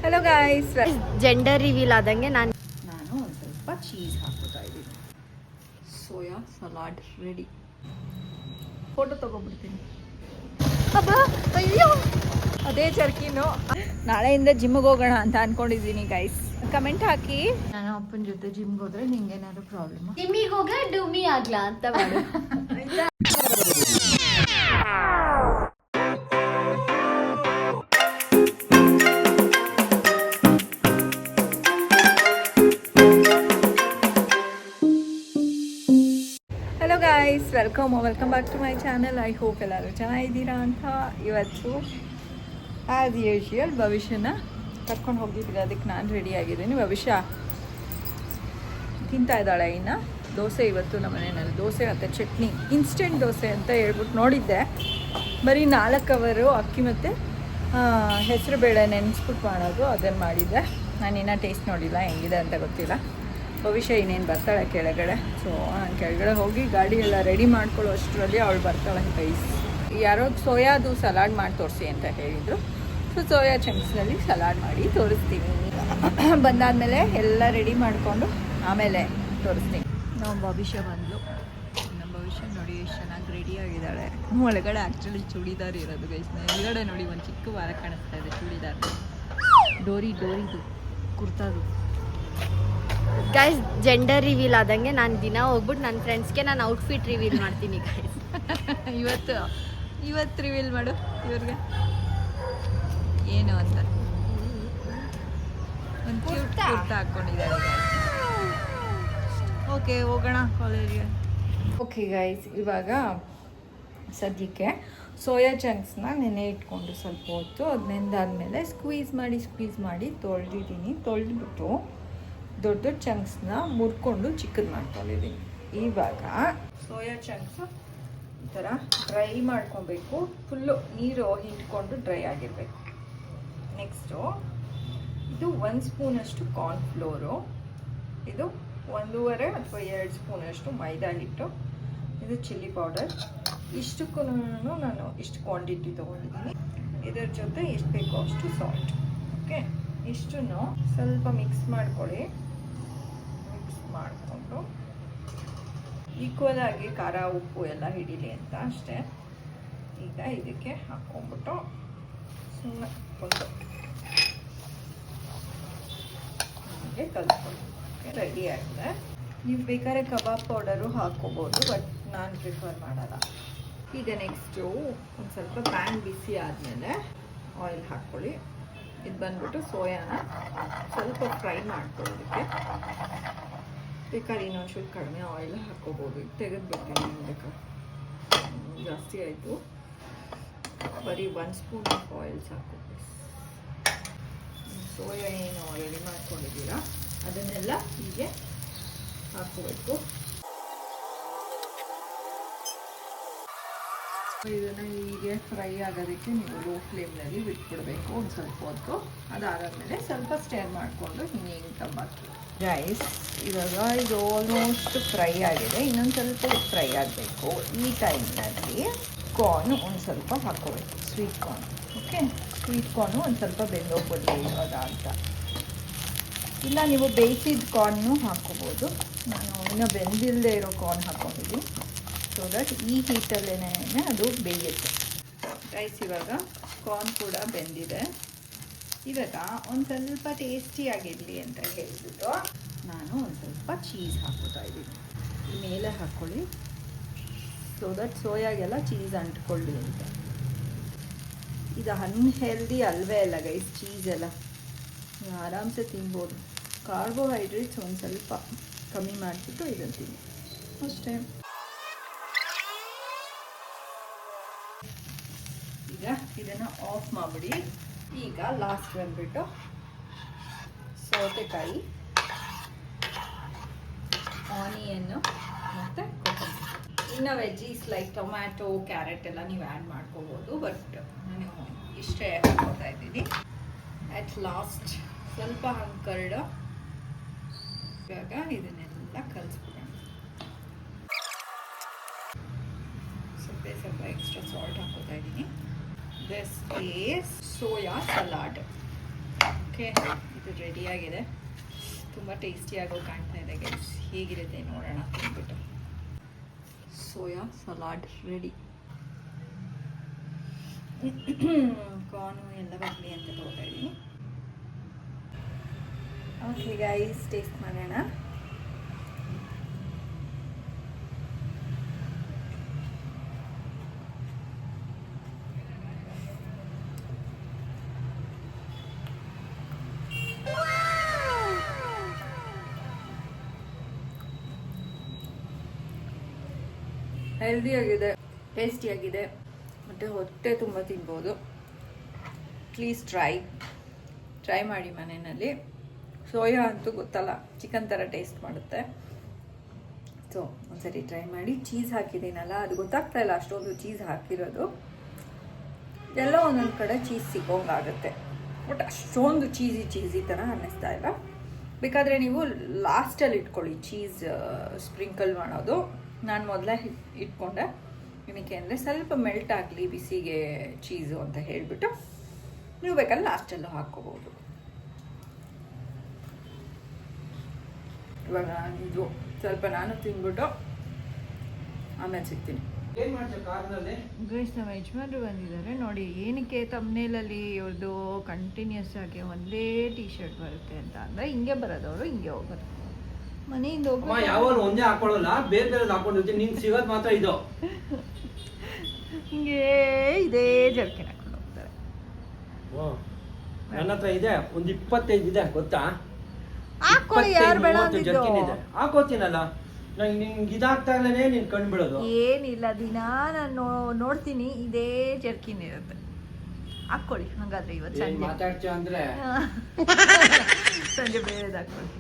Hello guys, gender reveal ಆದಂಗೆ ನಾನು ಒಂದು ಸ್ವಲ್ಪ ಚೀಸ್ ಹಾಕೋತಾ ಇದ್ದೀನಿ. Soya salad ready. ಫೋಟೋ ತಗೊಬಿಡ್ತೀನಿ. ಅಯ್ಯೋ, ಅದೇ ಚರ್ಕಿನು. ನಾಳೆಯಿಂದ ಜಿಮ್ಗೆ ಹೋಗೋಣ ಅಂತ ಅನ್ಕೊಂಡಿದ್ದೀನಿ ಗೈಸ್. ಕಮೆಂಟ್ ಹಾಕಿ. ನಾನು ಅಪ್ಪನ ಜೊತೆ ಜಿಮ್ಗೆ ಹೋದ್ರೆ ನಿಂಗೇನಾದ್ರು ಪ್ರಾಬ್ಲಮ್? ಜಿಮ್ಮಿಗೆ ಹೋಗ ಡುಮ್ಮಿ ಆಗ್ಲಾ ಅಂತ ಮಾಡು. Hello guys, welcome back to my channel. I hope ಎಲ್ಲರೂ ಚೆನ್ನಾಗಿದ್ದೀರಾ ಅಂತ. ಇವತ್ತು ಆ್ಯಸ್ ಯೂಶುವಲ್ ಭವಿಷ್ಯನ ಕರ್ಕೊಂಡು ಹೋಗಿದ್ದೀವಿ. ಅದಕ್ಕೆ ನಾನು ರೆಡಿ ಆಗಿದ್ದೀನಿ. ಭವಿಷ್ಯ ತಿಂತಾ ಇದ್ದಾಳೆ ಇನ್ನು. ದೋಸೆ ಇವತ್ತು ನಮ್ಮ ಮನೆಯಲ್ಲಿ ದೋಸೆ ಮತ್ತು ಚಟ್ನಿ, ಇನ್ಸ್ಟೆಂಟ್ ದೋಸೆ ಅಂತ ಹೇಳ್ಬಿಟ್ಟು ನೋಡಿದ್ದೆ. ಬರೀ 4 ಅವರು ಅಕ್ಕಿ ಮತ್ತು ಹೆಸರು ಬೇಳೆ ನೆನೆಸ್ಬಿಟ್ಟು ಮಾಡೋದು, ಅದನ್ನು ಮಾಡಿದ್ದೆ. ನಾನು ಇನ್ನೂ ಟೇಸ್ಟ್ ನೋಡಿಲ್ಲ, ಹೆಂಗಿದೆ ಅಂತ ಗೊತ್ತಿಲ್ಲ. ಭವಿಷ್ಯ ಇನ್ನೇನು ಬರ್ತಾಳೆ ಕೆಳಗಡೆ. ಸೊ ನಾನು ಕೆಳಗಡೆ ಹೋಗಿ ಗಾಡಿ ಎಲ್ಲ ರೆಡಿ ಮಾಡ್ಕೊಳ್ಳೋ ಅಷ್ಟರಲ್ಲಿ ಅವಳು ಬರ್ತಾಳೆ ಗೈಸ್. ಯಾರೋ ಸೋಯಾದು ಸಲಾಡ್ ಮಾಡಿ ತೋರಿಸಿ ಅಂತ ಹೇಳಿದರು. ಸೊ ಸೋಯಾ ಚಂಕ್ಸ್ನಲ್ಲಿ ಸಲಾಡ್ ಮಾಡಿ ತೋರಿಸ್ತೀನಿ. ಬಂದಾದಮೇಲೆ ಎಲ್ಲ ರೆಡಿ ಮಾಡಿಕೊಂಡು ಆಮೇಲೆ ತೋರಿಸ್ತೀನಿ. ನಮ್ಮ ಭವಿಷ್ಯ ಬಂದಳು. ನಮ್ಮ ಭವಿಷ್ಯ ನೋಡಿ ಎಷ್ಟು ಚೆನ್ನಾಗಿ ರೆಡಿಯಾಗಿದ್ದಾಳೆ. ಒಳಗಡೆ ಆ್ಯಕ್ಚುಲಿ ಚೂಡಿದಾರ್ ಇರೋದು ಗೈಸ್. ಒಳಗಡೆ ನೋಡಿ ಒಂದು ಚಿಕ್ಕ ವಾರ ಕಾಣಿಸ್ತಾ ಇದೆ ಚೂಡಿದಾರ್. ಡೋರಿದು ಕುರ್ತಾದು. ಗೈಸ್, ಜೆಂಡರ್ ರಿವೀಲ್ ಆದಂಗೆ ನಾನು ದಿನ ಹೋಗ್ಬಿಟ್ಟು ನನ್ನ ಫ್ರೆಂಡ್ಸ್ಗೆ ನಾನು ಔಟ್ಫಿಟ್ ರಿವೀಲ್ ಮಾಡ್ತೀನಿ ಗೈಸ್. ಇವತ್ತು ರಿವೀಲ್ ಮಾಡು ಇವ್ರಿಗೆ ಏನು ಅಂತ. ಒಂದು ಕ್ಯೂಟ್ ಕುರ್ತಾ ಹಾಕ್ಕೊಂಡಿದ್ದಾರೆ. ಓಕೆ, ಹೋಗೋಣ ಕಾಲೇಜ್ಗೆ. ಓಕೆ ಗೈಸ್, ಇವಾಗ ಸದ್ಯಕ್ಕೆ ಸೋಯಾ ಚಂಕ್ಸ್ನ ನೆನೆ ಇಟ್ಕೊಂಡು ಸ್ವಲ್ಪ ಹೊತ್ತು ಅದು ನೆಂದಾದ್ಮೇಲೆ ಸ್ಕ್ವೀಸ್ ಮಾಡಿ ತೊಳೆದಿದ್ದೀನಿ. ತೊಳೆದ್ಬಿಟ್ಟು ದೊಡ್ಡ ಚಂಕ್ಸ್ನ ಮುರ್ಕೊಂಡು ಚಿಕ್ಕದು ಮಾಡ್ಕೊಂಡಿದ್ದೀನಿ. ಇವಾಗ ಸೋಯಾ ಚಂಕ್ಸು ಈ ಥರ ಡ್ರೈ ಮಾಡ್ಕೊಬೇಕು. ಫುಲ್ಲು ನೀರು ಹಿಂಡ್ಕೊಂಡು ಡ್ರೈ ಆಗಿರಬೇಕು. ನೆಕ್ಸ್ಟು ಇದು 1 ಸ್ಪೂನಷ್ಟು ಕಾರ್ನ್ಫ್ಲೋರು, ಇದು 1.5 ಅಥವಾ 2 ಸ್ಪೂನಷ್ಟು ಮೈದಾ ಹಿಟ್ಟು, ಇದು ಚಿಲ್ಲಿ ಪೌಡರ್. ಇಷ್ಟಕ್ಕೂ ನಾನು ಇಷ್ಟು ಕ್ವಾಂಟಿಟಿ ತೊಗೊಂಡಿದ್ದೀನಿ. ಇದರ ಜೊತೆ ಎಷ್ಟು ಬೇಕೋ ಅಷ್ಟು ಸಾಲ್ಟ್. ಓಕೆ, ಇಷ್ಟನ್ನು ಸ್ವಲ್ಪ ಮಿಕ್ಸ್ ಮಾಡ್ಕೊಳ್ಳಿ. ಮಾಡಿಕೊಂಡು ಈಕ್ವಲ್ ಆಗಿ ಖಾರ ಉಪ್ಪು ಎಲ್ಲ ಹಿಡೀಲಿ ಅಂತ ಅಷ್ಟೇ. ಈಗ ಇದಕ್ಕೆ ಹಾಕ್ಕೊಂಡ್ಬಿಟ್ಟು ಸುಮ್ಮನೆ ಒಂದು ಹೀಗೆ ಕಲ್ತ್ಕೊಳ್ಳಿ. ರೆಡಿ ಆಗಿದೆ. ನೀವು ಬೇಕಾದ್ರೆ ಕಬಾಬ್ ಪೌಡರು ಹಾಕ್ಕೋಬೋದು, ಬಟ್ ನಾನು ಪ್ರಿಫರ್ ಮಾಡಲ್ಲ. ಈಗ ನೆಕ್ಸ್ಟು ಒಂದು ಸ್ವಲ್ಪ ಪ್ಯಾನ್ ಬಿಸಿ ಆದಮೇಲೆ ಆಯಿಲ್ ಹಾಕ್ಕೊಳ್ಳಿ. ಇದು ಬಂದ್ಬಿಟ್ಟು ಸೋಯಾನ ಸ್ವಲ್ಪ ಫ್ರೈ ಮಾಡ್ಕೊಳ್ಳೋದಕ್ಕೆ. ಬೇಕಾದ್ರೆ ಇನ್ನೊಂಚೂರು ಕಡಿಮೆ ಆಯಿಲ್ ಹಾಕ್ಕೋಬೋದು. ಇದು ತೆಗೆದುಬಿಡ್ತೀನಿ, ಬೇಕಾದ್ರೆ ಜಾಸ್ತಿ ಆಯಿತು. ಬರೀ 1 ಸ್ಪೂನ್ ಆಫ್ ಆಯಿಲ್ ಸಾಕು. ಸೋಯಾ ಏನು ರೆಡಿ ಮಾಡ್ಕೊಂಡಿದ್ದೀರಾ ಅದನ್ನೆಲ್ಲ ಹೀಗೆ ಹಾಕ್ಕೋಬೇಕು. ಇದನ್ನು ಹೀಗೆ ಫ್ರೈ ಆಗೋದಕ್ಕೆ ನೀವು ಲೋ ಫ್ಲೇಮ್ನಲ್ಲಿ ಬಿಟ್ಬಿಡಬೇಕು ಒಂದು ಸ್ವಲ್ಪ ಹೊತ್ತು. ಅದಾದಮೇಲೆ ಸ್ವಲ್ಪ ಸ್ಟೇರ್ ಮಾಡಿಕೊಂಡು ಹಿಂಗೆ ತಂಬಾಕಿ. ರೈಸ್ ಇವಾಗ ಇದು ಆಲ್ಮೋಸ್ಟ್ ಫ್ರೈ ಆಗಿದೆ. ಇನ್ನೊಂದು ಸ್ವಲ್ಪ ಫ್ರೈ ಆಗಬೇಕು. ಈ ಟೈಮ್ನಲ್ಲಿ ಕಾರ್ನ್ ಒಂದು ಸ್ವಲ್ಪ ಹಾಕ್ಕೋಬೇಕು, sweet corn. Okay, sweet corn ಒಂದು ಸ್ವಲ್ಪ ಬೆಂದೋಗ್ಬಿಡ್ಲಿ ಇವಾಗ ಅಂತ. ಇಲ್ಲ ನೀವು ಬೇಯಿಸಿದ ಕಾರ್ನು ಹಾಕ್ಕೋಬೋದು. ನಾನು ಇನ್ನೂ ಬೆಂದಿಲ್ಲದೆ ಇರೋ ಕಾರ್ನ್ ಹಾಕ್ಕೊಂಡಿದ್ದೀನಿ. ಸೊ ದಟ್ ಈ ಹೀಟಲ್ಲೇ ಅದು ಬೇಯುತ್ತೆ. ರೈಸ್ ಇವಾಗ ಕಾರ್ನ್ ಕೂಡ ಬೆಂದಿದೆ. ಇವಾಗ ಒಂದು ಸ್ವಲ್ಪ ಟೇಸ್ಟಿಯಾಗಿರಲಿ ಅಂತ ಹೇಳಿಬಿಟ್ಟು ನಾನು ಒಂದು ಸ್ವಲ್ಪ ಚೀಸ್ ಹಾಕೋತಾ ಇದ್ದೀನಿ. ಈ ಮೇಲೆ ಹಾಕ್ಕೊಳ್ಳಿ, ಸೊ ದಟ್ ಸೋಯಾಗೆಲ್ಲ ಚೀಸ್ ಅಂಟ್ಕೊಳ್ಳಿ ಅಂತ. ಇದು ಅನ್ಹೆಲ್ದಿ ಅಲ್ವೇ ಅಲ್ಲ ಗೈಸ್, ಚೀಸ್ ಎಲ್ಲ ಆರಾಮ್ಸೆ ತಿನ್ಬೋದು. ಕಾರ್ಬೋಹೈಡ್ರೇಟ್ಸ್ ಒಂದು ಸ್ವಲ್ಪ ಕಮ್ಮಿ ಮಾಡಿಬಿಟ್ಟು ಇದನ್ನು ತಿನ್ನಿ ಅಷ್ಟೇ. ಈಗ ಇದನ್ನು ಆಫ್ ಮಾಡಿಬಿಡಿ. ಈಗ ಲಾಸ್ಟ್ ಬಂದ್ಬಿಟ್ಟು ಸೌತೆಕಾಯಿ, ಆನಿಯನ್ನು ಮತ್ತು ಕೊತ್ತಂಬರಿ. ಇನ್ನು ವೆಜ್ಜೀಸ್ ಲೈಕ್ ಟೊಮ್ಯಾಟೊ, ಕ್ಯಾರೆಟ್ ಎಲ್ಲ ನೀವು ಆ್ಯಡ್ ಮಾಡ್ಕೋಬೋದು, ಬಟ್ ನಾನು ಇಷ್ಟೇ ಹಾಕ್ಕೋತಾ ಇದ್ದೀನಿ. ಅಟ್ ಲಾಸ್ಟ್ ಸ್ವಲ್ಪ ಹಂಗೆ ಕರಡು. ಇವಾಗ ಇದನ್ನೆಲ್ಲ ಕಲಿಸ್ಬಿಡೋಣ. ಸ್ವಲ್ಪ ಎಕ್ಸ್ಟ್ರಾ ಸಾಲ್ಟ್ ಹಾಕೋತಾ ಇದ್ದೀನಿ. This is soya salad. Okay, ಇದು ರೆಡಿಯಾಗಿದೆ. ತುಂಬ ಟೇಸ್ಟಿಯಾಗೋ ಕಾಣ್ತಾ ಇದೆ ಗೈಸ್. ಹೇಗಿರುತ್ತೆ ನೋಡೋಣ ತಿಂದ್ಬಿಟ್ಟು. Soya salad ready. ಕಾರ್ನು ಎಲ್ಲ ಬರಲಿ ಅಂತ ತಗೋತಾ ಇದ್ದೀನಿ. ಓಕೆ ಗೈಸ್, ಟೇಸ್ಟ್ ಮಾಡೋಣ. ಹೆಲ್ದಿಯಾಗಿದೆ, ಟೇಸ್ಟಿಯಾಗಿದೆ, ಮತ್ತು ಹೊಟ್ಟೆ ತುಂಬ ತಿನ್ಬೋದು. ಪ್ಲೀಸ್ ಟ್ರೈ ಮಾಡಿ ಮನೆಯಲ್ಲಿ. ಸೋಯಾ ಅಂತೂ ಗೊತ್ತಲ್ಲ, ಚಿಕನ್ ಥರ ಟೇಸ್ಟ್ ಮಾಡುತ್ತೆ. ಸೊ ಒಂದ್ಸರಿ ಟ್ರೈ ಮಾಡಿ. ಚೀಸ್ ಹಾಕಿದ್ದೀನಲ್ಲ, ಅದು ಗೊತ್ತಾಗ್ತಾ ಇಲ್ಲ ಅಷ್ಟೊಂದು ಚೀಸ್ ಹಾಕಿರೋದು. ಎಲ್ಲ ಒಂದೊಂದು ಕಡೆ ಚೀಸ್ ಸಿಗೋಂಗಾಗುತ್ತೆ, ಬಟ್ ಅಷ್ಟೊಂದು ಚೀಸಿ ಥರ ಅನ್ನಿಸ್ತಾ ಇಲ್ಲ. ಬೇಕಾದರೆ ನೀವು ಲಾಸ್ಟಲ್ಲಿ ಇಟ್ಕೊಳ್ಳಿ ಚೀಸ್ ಸ್ಪ್ರಿಂಕಲ್ ಮಾಡೋದು. ನಾನು ಮೊದಲೇ ಇಟ್ಕೊಂಡೆ, ಏನಕ್ಕೆ ಅಂದರೆ ಸ್ವಲ್ಪ ಮೆಲ್ಟ್ ಆಗಲಿ ಬಿಸಿಗೆ ಚೀಸು ಅಂತ ಹೇಳಿಬಿಟ್ಟು. ನೀವು ಬೇಕಾದ್ರೆ ಲಾಸ್ಟಲ್ಲೂ ಹಾಕ್ಕೋಬೋದು. ಇವಾಗ ಇದು ಸ್ವಲ್ಪ ನಾನು ತಿಂದ್ಬಿಟ್ಟು ಆಮೇಲೆ ಸಿಗ್ತೀನಿ. ಗೈಸ್, ನಮ್ಮ ಯಜಮಾನ್ರು ಬಂದಿದ್ದಾರೆ ನೋಡಿ. ಏನಕ್ಕೆ ತಮ್ಮನೇಲಲ್ಲಿ ಇವ್ರದ್ದು ಕಂಟಿನ್ಯೂಸ್ ಆಗಿ ಒಂದೇ ಟೀ ಶರ್ಟ್ ಬರುತ್ತೆ ಅಂತ ಅಂದರೆ, ಹಿಂಗೆ ಬರೋದು ಅವರು, ಹಿಂಗೆ ಹೋಗೋದು. ಮನೆಯಿಂದ ಯಾವಾಗ ಒಂದೇ ಹಾಕೊಳ್ಳಲ್ಲ, ಬೇರೆ ಬೇರೆ ಹಾಕೊಂಡಿರ್ತೀನಿ. ನೀನ್ ಸಿಗೋದು ಮಾತ್ರ ಇದು. ಹಿಂಗೆ ಇದೇ ಜರ್ಕಿನ್ ಹಾಕೊಂಡು ಹೋಗ್ತಾರೆ. ನನ್ನ ಹತ್ರ ಇದೆ ಒಂದು 25 ಇದೆ, ಗೊತ್ತಾ? ಹಾಕೊಳ್ಳಿ, ಯಾರು ಬೇಡ ಅಂದಿದ್ದು? ಹಾಕೋತೀನಲ್ಲ, ನಿಂಗೆ ಇದಾಗ್ತಾ ಇಲ್ಲನೇ ನೀನ್ ಕಂಡ್ಬಿಡೋದು. ಏನಿಲ್ಲ, ದಿನ ನಾನು ನೋಡ್ತೀನಿ, ಇದೇ ಜರ್ಕಿನ್ ಇರುತ್ತೆ. ಹಾಕೊಳ್ಳಿ ಹಂಗಾದ್ರೆ. ಇವತ್ತು ಸಂಜೆ ಮಾತಾಡ್ತೀಯ ಅಂದ್ರೆ ಸಂಜೆ ಬೇರೆದು ಹಾಕೊಳ್ಳಿ.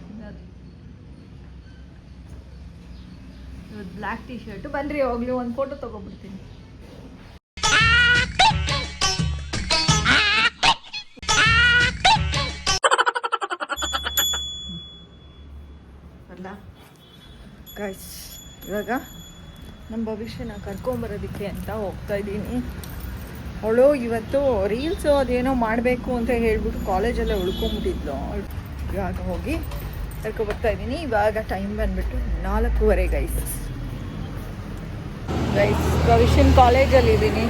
Black T shirt. ಬನ್ರಿ ಹೋಗ್ಲಿ, ಒಂದು ಫೋಟೋ ತಗೊಬಿಡ್ತೀನಿ. ಅಲ್ಲ ಗೈಸ್, ಇವಾಗ ನಮ್ಮ ಭವಿಷ್ಯನ ಕರ್ಕೊಂಬರೋದಕ್ಕೆ ಅಂತ ಹೋಗ್ತಾ ಇದ್ದೀನಿ. ಅವಳು ಇವತ್ತು ರೀಲ್ಸು ಅದೇನೋ ಮಾಡಬೇಕು ಅಂತ ಹೇಳ್ಬಿಟ್ಟು ಕಾಲೇಜಲ್ಲೇ ಉಳ್ಕೊಂಬಿಟ್ಟಿದ್ಲು. ಇವಾಗ ಹೋಗಿ ಕರ್ಕೊಬರ್ತಾ ಇದ್ದೀನಿ. ಇವಾಗ ಟೈಮ್ ಬಂದುಬಿಟ್ಟು 4:15 ಗೈಸ್. ಭವಿಷ್ಯನ ಕಾಲೇಜಲ್ಲಿದ್ದೀನಿ.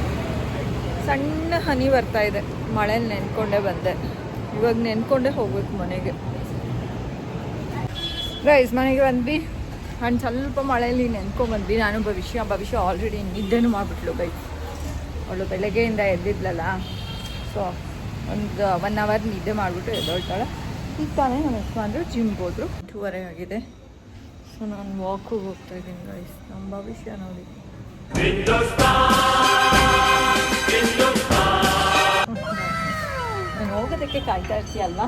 ಸಣ್ಣ ಹನಿ ಬರ್ತಾ ಇದೆ. ಮಳೇಲಿ ನೆನ್ಕೊಂಡೇ ಬಂದೆ. ಇವಾಗ ನೆನ್ಕೊಂಡೇ ಹೋಗ್ಬೇಕು ಮನೆಗೆ. ಗೈಸ್, ಮನೆಗೆ ಬಂದ್ವಿ. ನಾನು ಸ್ವಲ್ಪ ಮಳೆಯಲ್ಲಿ ನೆನ್ಕೊಂಡ್ಬಂದ್ವಿ. ನಾನು ಭವಿಷ್ಯ ಆಲ್ರೆಡಿ ನಿದ್ದೆನೂ ಮಾಡಿಬಿಟ್ಲು ಗೈಸ್. ಅವಳು ಬೆಳಗ್ಗೆಯಿಂದ ಎದ್ದಿದ್ಲಲ್ಲ, ಸೊ ಒಂದು 1 ಅವರ್ ನಿದ್ದೆ ಮಾಡಿಬಿಟ್ಟು ಎದ್ದೊಳ್ತಾಳೆ. ಈಗ ತಾನೇ ನಮ್ಮ ಯಜಮಾನ್ರು ಜಿಮ್ಗೆ ಹೋದ್ರು. 2:30 ಆಗಿದೆ. ಸೊ ನಾನು ವಾಕಿಗೆ ಹೋಗ್ತಾ ಇದ್ದೀನಿ ಗೈಸ್. ನಮ್ಮ ಭವಿಷ್ಯ ನೋಡಿ. ನಾನು ಹೋಗೋದಕ್ಕೆ ಕಾಯ್ತಾ ಇರ್ತೀಯಲ್ವಾ?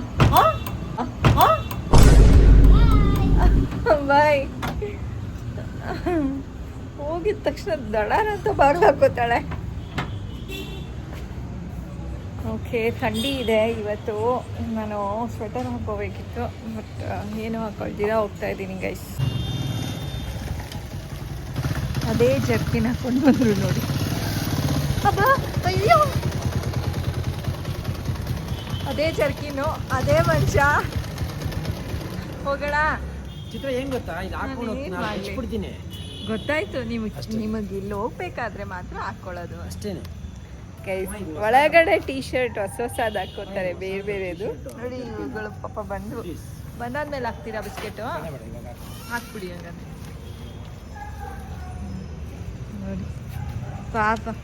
ಬಾಯ್. ಹೋಗಿದ ತಕ್ಷಣ ದಡಾರಂತ ಬಾಗ್ಲು ಹಾಕೋತಾಳೆ. ಓಕೆ, ಥಂಡಿ ಇದೆ ಇವತ್ತು. ನಾನು ಸ್ವೆಟರ್ ಹಾಕೋಬೇಕಿತ್ತು, ಬಟ್ ಏನು ಹಾಕೊಳ್ತೀರಾ ಹೋಗ್ತಾ ಇದ್ದೀನಿ ಗೈಸ್. ಅದೇ ಜರ್ಕಿನ್ ಹಾಕೊಂಡು ಬಂದರು ನೋಡಿ. ಅಯ್ಯೋ, ಅದೇ ಜರ್ಕಿನು, ಅದೇ ಮಂಚ. ಹೋಗೋಣ. ಚಿತ್ರ ಹೆಂಗ್ ಗೊತ್ತಾ, ಇದು ಹಾಕೊಂಡು ಗೊತ್ತಾಯ್ತು. ನಿಮಗೆ ಇಲ್ಲಿ ಹೋಗ್ಬೇಕಾದ್ರೆ ಮಾತ್ರ ಹಾಕೊಳ್ಳೋದು ಅಷ್ಟೇನೆ. ಒಳಗಡೆ ಟೀ ಶರ್ಟ್ ಹೊಸದು ಹಾಕೋತಾರೆ, ಬೇರೆ ಬೇರೆದು ನೋಡಿ. ಇವುಗಳು ಪಾಪ ಬಂದಾದ್ಮೇಲೆ ಹಾಕ್ತೀರಾ ಬಿಸ್ಕೆಟು? ಹಾಕ್ಬಿಡಿ ಹಂಗಂದ್ರೆ ನೋಡಿ ಪಾಪ.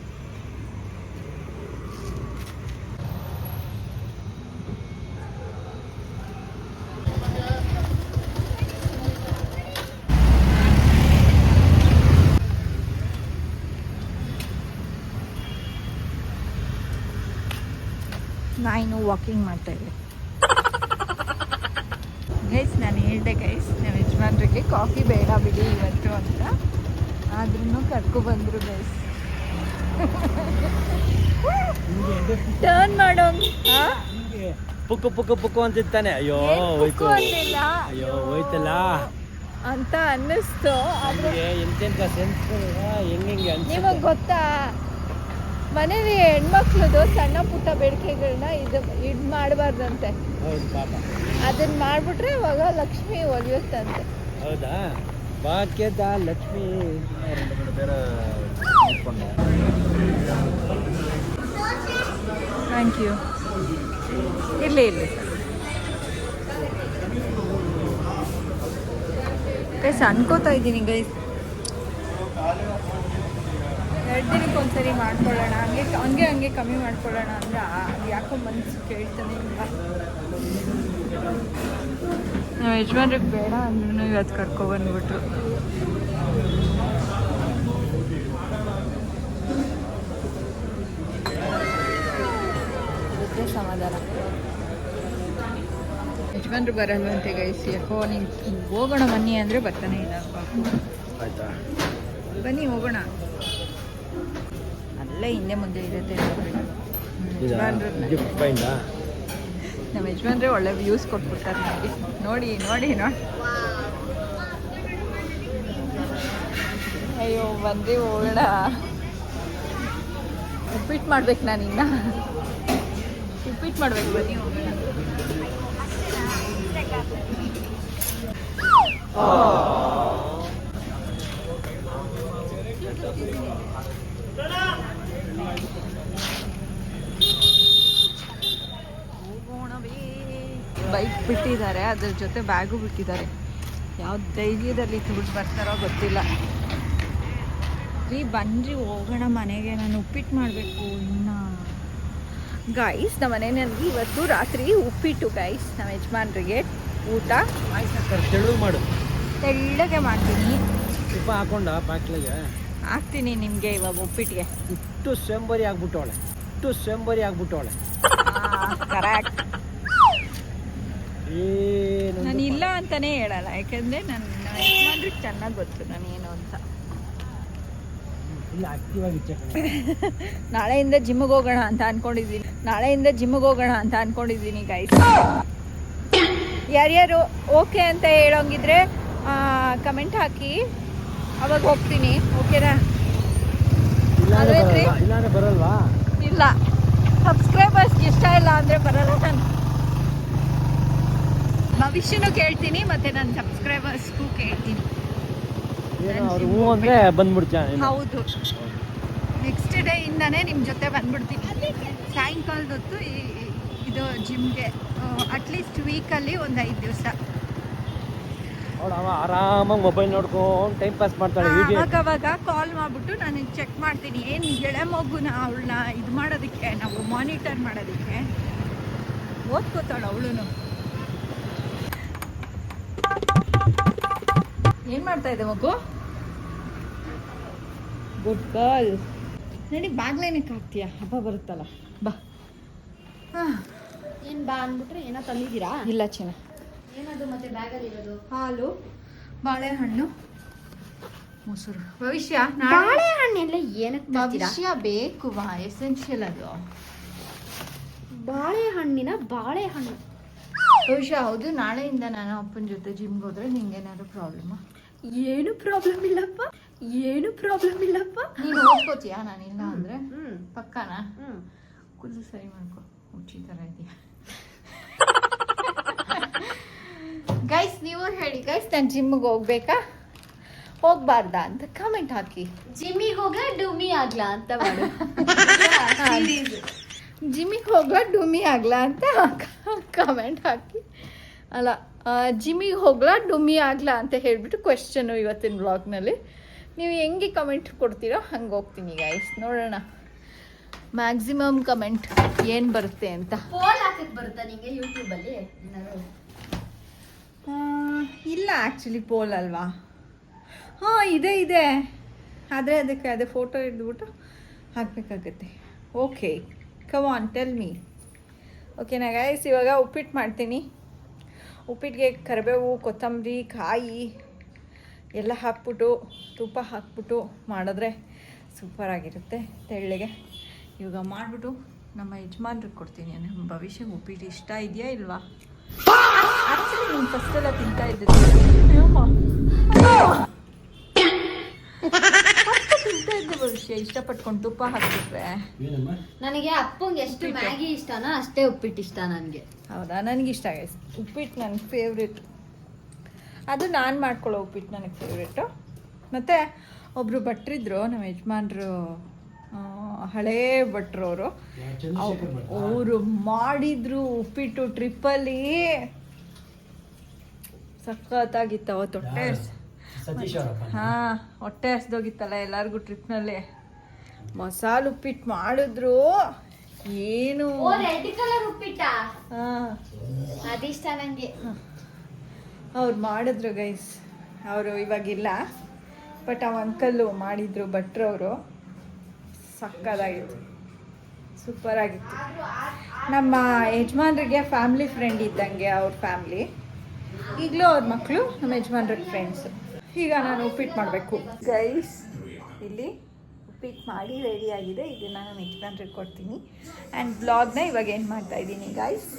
ನಾನು ವಾಕಿಂಗ್ ಮಾಡ್ತಾ ಇದ್ದೆ ಗೈಸ್. ನಾನು ಹೇಳಿದೆ ಗೈಸ್ ನಮ್ಮ ಯಜಮಾನ್ರಿಗೆ ಕಾಫಿ ಬೇಡ ಬಿಡಿ ಇವತ್ತು ಅಂತ, ಆದ್ರೂ ಕರ್ಕೊಬಂದರು ಗೈಸ್. ಟರ್ನ್ ಮಾಡೋ ಪುಕ್ಕು ಪುಕ್ಕು ಪುಕ್ಕು ಅಂತಿತ್ತಾನೆ. ಅಯ್ಯೋ ಹೋಯ್ತು, ಅಯ್ಯೋ ಹೋಯ್ತಲ್ಲ ಅಂತ ಅನ್ನಿಸ್ತು. ಎಂತೆಂತ ಸೆನ್ಸ್ ಹೆಂಗೆ ನಿಮಗೆ ಗೊತ್ತಾ, ಮನೇಲಿ ಹೆಣ್ಮಕ್ಳದು ಸಣ್ಣ ಪುಟ್ಟ ಬೇಡಿಕೆಗಳನ್ನ ಇದು ಮಾಡಬಾರ್ದಂತೆ. ಹೌದು ಪಾಪ. ಅದನ್ನ ಮಾಡ್ಬಿಟ್ರೆ ಇವಾಗ ಲಕ್ಷ್ಮಿ ಒಲಿಯುತ್ತಂತೆ. ಹೌದಾ? ಭಾಗ್ಯದ ಲಕ್ಷ್ಮಿ. Thank you. ಇರಲಿ ಗೈಸ್, ಅನ್ಕೋತಾ ಇದ್ದೀನಿ ಗೈಸ್ 2 ದಿನಕ್ಕೆ ಒಂದ್ಸರಿ ಮಾಡ್ಕೊಳ್ಳೋಣ, ಹಂಗೆ ಕಮ್ಮಿ ಮಾಡ್ಕೊಳ್ಳೋಣ ಅಂದ್ರೆ ಯಾಕೋ ಮನಸ್ಸು ಕೇಳ್ತಾನೆ ಇಲ್ಲ. ನಾವು ಯಜಮಾನ್ರಿಗೆ ಬೇಡ ಅಂದ್ರೂ ಇವತ್ತು ಕರ್ಕೊಬಂದ್ಬಿಟ್ರು. ಅದಕ್ಕೆ ಸಮಾಧಾನ. ಯಜಮಾನ್ರು ಬರಲ್ವಂತೆ ಗೈಸ್, ಯಾಕೋ ನೀವು ಹೋಗೋಣ ಬನ್ನಿ ಅಂದರೆ ಬರ್ತಾನೆ ಇಲ್ಲ. ಆಯ್ತಾ? ಬನ್ನಿ ಹೋಗೋಣ. ಅಲ್ಲೇ ಹಿಂದೆ ಮುಂದೆ ಇರುತ್ತೆ. ನಮ್ಮ ಯಜಮಾನ್ರೆ ಒಳ್ಳೆ ವ್ಯೂಸ್ ಕೊಟ್ಬಿಡ್ತಾರೆ ನಮಗೆ. ನೋಡಿ ನೋಡಿ ನೋಡಿ. ಅಯ್ಯೋ ಬಂದು ಹೋಗೋಣ. ಉಪ್ಪಿಟ್ಟು ಮಾಡ್ಬೇಕು, ನಾನು ಇನ್ನ ಉಪ್ಪಿಟ್ಟು ಮಾಡ್ಬೇಕು. ಬನ್ನಿ ಹೋಗೋಣ. ಬೈಕ್ ಬಿಟ್ಟಿದ್ದಾರೆ, ಅದ್ರ ಜೊತೆ ಬ್ಯಾಗು ಬಿಟ್ಟಿದ್ದಾರೆ. ಯಾವ ಧೈರ್ಯದಲ್ಲಿ ತುಳಿದು ಬರ್ತಾರೋ ಗೊತ್ತಿಲ್ಲ. ಬನ್ರಿ ಹೋಗೋಣ ಮನೆಗೆ, ನಾನು ಉಪ್ಪಿಟ್ಟು ಮಾಡಬೇಕು ಇನ್ನು. ಗೈಸ್, ನಮ್ಮ ಮನೆಯಲ್ಲಿ ಇವತ್ತು ರಾತ್ರಿ ಉಪ್ಪಿಟ್ಟು ಗೈಸ್. ನಮ್ಮ ಯಜಮಾನ್ರಿಗೆ ಊಟ ತೆಳು ಮಾಡು. ತೆಳ್ಳಗೆ ಮಾಡ್ತೀನಿ. ತುಪ್ಪ ಹಾಕೊಂಡ ಬಾಟ್ಲಿಗೆ ಹಾಕ್ತೀನಿ ನಿಮಗೆ ಇವಾಗ ಉಪ್ಪಿಟ್ಟಿಗೆ. ಇಷ್ಟು ಸೆಂಬರಿ ಆಗ್ಬಿಟ್ಟವಳೆ. ಕರೆಕ್ಟ್. ಏನು ನಾನು ಇಲ್ಲ ಅಂತಾನೆ ಹೇಳಲ್ಲ, ಯಾಕೆಂದ್ರೆ ನನ್ನ ಯಜಮಾನ್ರಿಗೆ ಚೆನ್ನಾಗಿ ಗೊತ್ತು ನಾನು ಏನು ಅಂತ. ಇಲ್ಲ ಆಕ್ಟಿವ್ ಆಗಿ ನಾಳೆಯಿಂದ ಜಿಮ್ಗೆ ಹೋಗೋಣ ಅಂತ ಅನ್ಕೊಂಡಿದ್ದೀನಿ ಗೈಸ್. ಯಾರ್ಯಾರು ಓಕೆ ಅಂತ ಹೇಳೋಂಗಿದ್ರೆ ಕಮೆಂಟ್ ಹಾಕಿ, ಅವಾಗ ಹೋಗ್ತೀನಿ. ಓಕೆನಾ? ಬರಲ್ವಾ? ಇಲ್ಲ, ಸಬ್ಸ್ಕ್ರೈಬರ್ಸ್ ಇಷ್ಟ ಇಲ್ಲ ಅಂದರೆ ಬರಲ್ಲ. ನಾನು ಭವಿಷ್ಯನೂ ಕೇಳ್ತೀನಿ, ಮತ್ತೆ ನನ್ನ ಸಬ್ಸ್ಕ್ರೈಬರ್ಸ್ಗೂ ಕೇಳ್ತೀನಿ. ಅಂದ್ರೆ ಬಂದ್ಬಿಡ್ತೀಯ? ಹೌದು, ನೆಕ್ಸ್ಟ್ ಡೇ ಇಂದಾನೆ ನಿಮ್ಮ ಜೊತೆ ಬಂದ್ಬಿಡ್ತೀನಿ. ಸಾಯಂಕಾಲದ ಹೊತ್ತು ಇದು ಜಿಮ್ಗೆ ಅಟ್ಲೀಸ್ಟ್ ವೀಕಲ್ಲಿ ಒಂದು 5 ದಿವಸ. ಆರಾಮಾಗಿ ಮೊಬೈಲ್ ನೋಡ್ಕೊಂಡು ಟೈಮ್ ಪಾಸ್ ಮಾಡ್ತಾಳೆ. ಅವಾಗ ಕಾಲ್ ಮಾಡಿಬಿಟ್ಟು ನಾನು ಚೆಕ್ ಮಾಡ್ತೀನಿ. ಏನು ಗೆಳೆ ಮಗುನ ಅವಳನ್ನ ಇದು ಮಾಡೋದಕ್ಕೆ, ನಾವು ಮಾನಿಟರ್ ಮಾಡೋದಕ್ಕೆ ಓದ್ಕೋತಾಳೆ ಅವಳು. ಏನು ಮಾಡ್ತಾ ಇದೆ ಮಗು? Good girl. ನಡಿ, ಬಾಗ್ಲೇನಕ್ಕೆ ಹಾಕ್ತೀಯಾ? ಹಬ್ಬ ಬರುತ್ತಲ್ಲ, ಬಾ. ಏನು ಬಾ ಅಂದ್ಬಿಟ್ರೆ ಏನೋ ತಂದಿದ್ದೀರಾ? ಇಲ್ಲ ಚಿನ್ನ. ಏನದು ಮತ್ತೆ ಬ್ಯಾಗಲ್ಲಿ ಇರೋದು? ಹಾಲು, ಬಾಳೆಹಣ್ಣು, ಮೊಸರು. ಭವಿಷ್ಯ ಬಾಳೆಹಣ್ಣೆಲ್ಲ ಏನಕ್ಕೆ ಭವಿಷ್ಯ ಬೇಕು, ಎಸೆನ್ಷಿಯಲ್ ಅದು. ಬಾಳೆಹಣ್ಣು ಭವಿಷ್ಯ ಹೌದು. ನಾಳೆಯಿಂದ ನಾನು ಅಪ್ಪನ ಜೊತೆ ಜಿಮ್ಗೆ ಹೋದ್ರೆ ನಿಂಗೇನಾದ್ರು ಪ್ರಾಬ್ಲಮ್? ಏನು ಪ್ರಾಬ್ಲಮ್ ಇಲ್ಲಪ್ಪ. ನೀನು ಓದ್ಕೋತೀಯಾ ನಾನಿಲ್ಲ ಅಂದ್ರೆ? ಪಕ್ಕನಾ? ಕುಲ್ಲು ಸರಿ ಮಾಡ್ಕೊ, ಹುಚ್ಚಿ ಥರ ಇದೆಯಾ. ಗೈಸ್, ನೀವು ಹೇಳಿ ಗೈಸ್, ನಾನು ಜಿಮ್ಗೆ ಹೋಗ್ಬೇಕಾ ಹೋಗ್ಬಾರ್ದಾ ಅಂತ ಕಮೆಂಟ್ ಹಾಕಿ. ಜಿಮ್ಮಿಗೆ ಹೋಗ್ಲಾ ಡುಮ್ಮಿ ಆಗ್ಲಾ ಅಂತ ಮಾಡು. ಜಿಮ್ಮಿಗೆ ಹೋಗ್ಲಾ ಡುಮ್ಮಿ ಆಗ್ಲಾ ಅಂತ ಕಮೆಂಟ್ ಹಾಕಿ. ಅಲ್ಲ, ಜಿಮ್ಮಿಗೆ ಹೋಗ್ಲಾ ಡುಮ್ಮಿ ಆಗ್ಲಾ ಅಂತ ಹೇಳ್ಬಿಟ್ಟು ಕ್ವೆಶ್ಚನು ಇವತ್ತಿನ ಬ್ಲಾಗ್ನಲ್ಲಿ. ನೀವು ಹೆಂಗೆ ಕಮೆಂಟ್ ಕೊಡ್ತೀರೋ ಹಂಗೆ ಹೋಗ್ತೀನಿ ಗೈಸ್. ನೋಡೋಣ ಮ್ಯಾಕ್ಸಿಮಮ್ ಕಮೆಂಟ್ ಏನು ಬರುತ್ತೆ ಅಂತ. ಪೋಲ್ ಹಾಕಕ್ಕೆ ಬರುತ್ತಾ ನಿಮಗೆ ಯೂಟ್ಯೂಬಲ್ಲಿ? ಇಲ್ಲ, ಆ್ಯಕ್ಚುಲಿ ಪೋಲ್ ಅಲ್ವಾ? ಹಾಂ, ಇದೆ. ಆದರೆ ಅದಕ್ಕೆ ಅದೇ ಫೋಟೋ ಹಿಡಿದ್ಬಿಟ್ಟು ಹಾಕಬೇಕಾಗತ್ತೆ. Okay, come on, tell me. ಓಕೆನಾ ಗೈಸ್? ಇವಾಗ ಉಪ್ಪಿಟ್ಟು ಮಾಡ್ತೀನಿ. ಉಪ್ಪಿಟ್ಟಿಗೆ ಕರಿಬೇವು, ಕೊತ್ತಂಬರಿ, ಕಾಯಿ ಎಲ್ಲ ಹಾಕ್ಬಿಟ್ಟು ತುಪ್ಪ ಹಾಕ್ಬಿಟ್ಟು ಮಾಡಿದ್ರೆ ಸೂಪರಾಗಿರುತ್ತೆ, ತೆಳ್ಳಗೆ. ಇವಾಗ ಮಾಡಿಬಿಟ್ಟು ನಮ್ಮ ಯಜಮಾನ್ರಿಗೆ ಕೊಡ್ತೀನಿ. ನಮ್ಮ ಭವಿಷ್ಯಕ್ಕೆ ಉಪ್ಪಿಟ್ಟು ಇಷ್ಟ ಇದೆಯಾ ಇಲ್ವಾ? ಆ್ಯಕ್ಚುಲಿ ನೀನು ಫಸ್ಟೆಲ್ಲ ತಿಂತಾ ಇದ್ದೆ. ತಿಂತಾ ಇದ್ದೆ ಭವಿಷ್ಯ ಇಷ್ಟಪಟ್ಕೊಂಡು ತುಪ್ಪ ಹಾಕ್ಬಿಟ್ರೆ. ಏನಮ್ಮ ನನಗೆ ಅಪ್ಪಂಗೆ ಎಷ್ಟು ಮ್ಯಾಗಿ ಇಷ್ಟನೋ ಅಷ್ಟೇ ಉಪ್ಪಿಟ್ಟು ಇಷ್ಟ ನನಗೆ. ಹೌದಾ, ನನಗಿಷ್ಟ ಗೈಸ್ ಉಪ್ಪಿಟ್ಟು ನನ್ನ ಫೇವ್ರೇಟ್. ಅದು ನಾನು ಮಾಡ್ಕೊಳ್ಳೋ ಉಪ್ಪಿಟ್ಟು ನನಗೆ ಫೇವ್ರೇಟು. ಮತ್ತು ಒಬ್ಬರು ಭಟ್ರಿದ್ರು ನಮ್ಮ ಯಜಮಾನ್ರು, ಹಳೇ ಭಟ್ರು ಅವರು. ಅವರು ಮಾಡಿದ್ರು ಉಪ್ಪಿಟ್ಟು ಟ್ರಿಪ್ಪಲ್ಲಿ ಸಖತ್ತಾಗಿತ್ತು ಅವತ್ತು. ಹೊಟ್ಟೆ ಸತೀಶ್ ಅವರಪ್ಪ. ಹಾಂ, ಹೊಟ್ಟೆ ಹಸ್ದೋಗಿತ್ತಲ್ಲ ಎಲ್ಲರಿಗೂ ಟ್ರಿಪ್ನಲ್ಲಿ. ಮಸಾಲೆ ಉಪ್ಪಿಟ್ಟು ಮಾಡಿದ್ರು ಏನು. ರೆಡ್ ಕಲರ್ ಉಪ್ಪಿಟ್ಟ ಹಾಂ, ಅದಿಷ್ಟ ನನಗೆ. ಅವ್ರು ಮಾಡಿದ್ರು ಗೈಸ್. ಅವರು ಇವಾಗಿಲ್ಲ, ಬಟ್ ಆ ಅಂಕಲ್ಲು ಮಾಡಿದ್ರು ಭಟ್ರವರು. ಸಕ್ಕದಾಗಿತ್ತು, ಸೂಪರಾಗಿತ್ತು. ನಮ್ಮ ಯಜಮಾನ್ರಿಗೆ ಫ್ಯಾಮ್ಲಿ ಫ್ರೆಂಡ್ ಇದ್ದಂಗೆ ಅವ್ರ ಫ್ಯಾಮ್ಲಿ. ಈಗಲೂ ಅವ್ರ ಮಕ್ಕಳು ನಮ್ಮ ಯಜಮಾನ್ರಿಗೆ ಫ್ರೆಂಡ್ಸು. ಈಗ ನಾನು ಉಪ್ಪಿಟ್ಟು ಮಾಡಬೇಕು ಗೈಸ್. ಇಲ್ಲಿ ಉಪ್ಪಿಟ್ಟು ಮಾಡಿ ರೆಡಿಯಾಗಿದೆ. ಇದನ್ನು ನಮ್ಮ ಯಜಮಾನ್ರಿಗೆ ಕೊಡ್ತೀನಿ. ಆ್ಯಂಡ್ ಬ್ಲಾಗ್ನ ಇವಾಗ ಏನು ಮಾಡ್ತಾ ಇದ್ದೀನಿ ಗೈಸ್.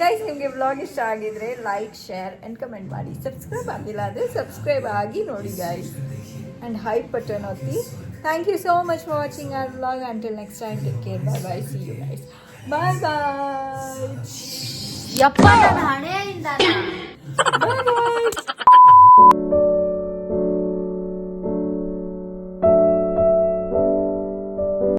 ಗೈಸ್, ನಿಮಗೆ ಬ್ಲಾಗ್ ಇಷ್ಟ ಆಗಿದ್ರೆ ಲೈಕ್, ಶೇರ್ ಆ್ಯಂಡ್ ಕಮೆಂಟ್ ಮಾಡಿ. ಸಬ್ಸ್ಕ್ರೈಬ್ ಆಗಿಲ್ಲ ಅಂದರೆ ಸಬ್ಸ್ಕ್ರೈಬ್ ಆಗಿ ನೋಡಿ ಗೈಸ್. ಆ್ಯಂಡ್ ಹೈಪ್ ಬಟನ್ ಒತ್ತಿ. Thank you so much for watching our blog. Until next time, take care. Bye bye. See you guys. Bye bye. ಯಪ್ಪ ನನ್ನ ಹಣೆಯಿಂದ